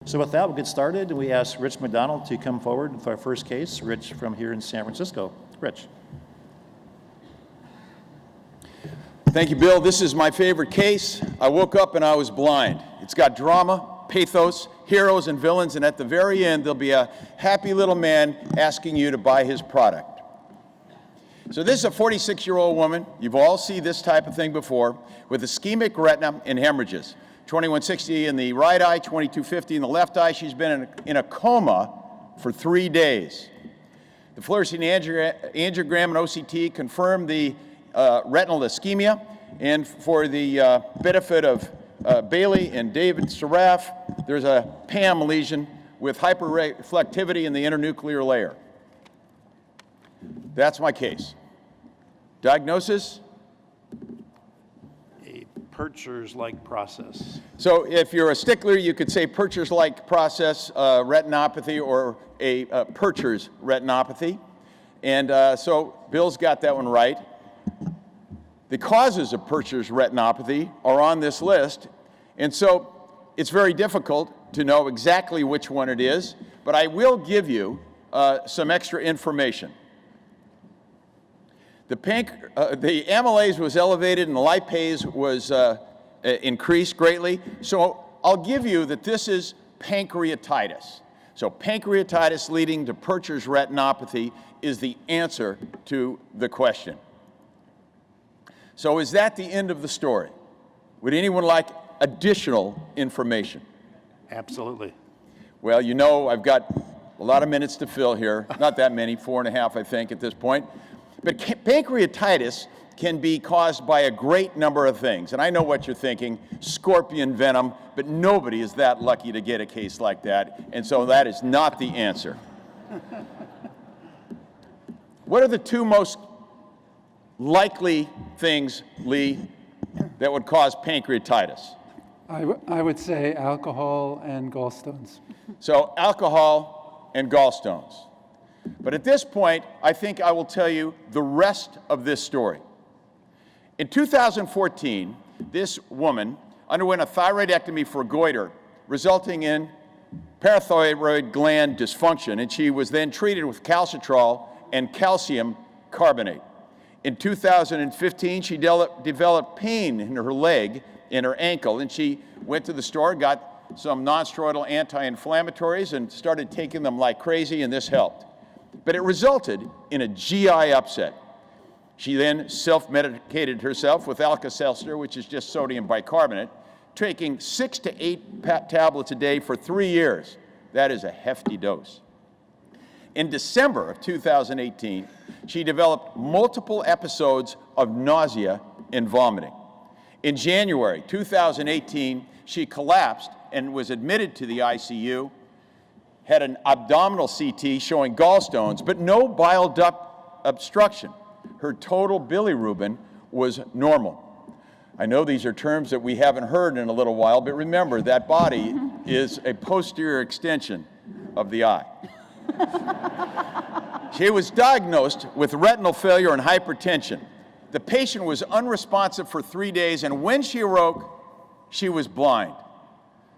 So with that, we'll get started. We ask Rich McDonald to come forward with our first case. Rich from here in San Francisco. Rich. Thank you, Bill. This is my favorite case. I woke up and I was blind. It's got drama, pathos, heroes and villains, and at the very end, there'll be a happy little man asking you to buy his product. So this is a 46-year-old woman. You've all seen this type of thing before, with ischemic retina and hemorrhages. 2160 in the right eye, 2250 in the left eye. She's been in a coma for 3 days. The fluorescein angiogram and OCT confirmed the retinal ischemia, and for the benefit of Bailey and David Seraph, there's a PAM lesion with hyperreflectivity in the internuclear layer. That's my case. Diagnosis? Purchers-like process. So if you're a stickler, you could say Purchers-like process retinopathy or a Purchers retinopathy. And so Bill's got that one right. The causes of Purchers retinopathy are on this list. And so it's very difficult to know exactly which one it is, but I will give you some extra information. The amylase was elevated and the lipase was increased greatly. So I'll give you that this is pancreatitis. So pancreatitis leading to Purchers retinopathy is the answer to the question. So is that the end of the story? Would anyone like additional information? Absolutely. Well, you know, I've got a lot of minutes to fill here. Not that many, 4.5, I think, at this point. But pancreatitis can be caused by a great number of things. And I know what you're thinking, scorpion venom, but nobody is that lucky to get a case like that. And so that is not the answer. What are the two most likely things, Lee, that would cause pancreatitis? I would say alcohol and gallstones. So alcohol and gallstones. But at this point, I think I will tell you the rest of this story. In 2014, this woman underwent a thyroidectomy for goiter, resulting in parathyroid gland dysfunction, and she was then treated with calcitrol and calcium carbonate. In 2015, she developed pain in her leg and her ankle, and she went to the store, got some non-steroidal anti-inflammatories, and started taking them like crazy, and this helped. But it resulted in a GI upset. She then self-medicated herself with Alka-Seltzer, which is just sodium bicarbonate, taking 6 to 8 tablets a day for 3 years. That is a hefty dose. In December of 2018, she developed multiple episodes of nausea and vomiting. In January 2018, she collapsed and was admitted to the ICU, had an abdominal CT showing gallstones, but no bile duct obstruction. Her total bilirubin was normal. I know these are terms that we haven't heard in a little while, but remember, that body is a posterior extension of the eye. She was diagnosed with retinal failure and hypertension. The patient was unresponsive for 3 days, and when she awoke, she was blind.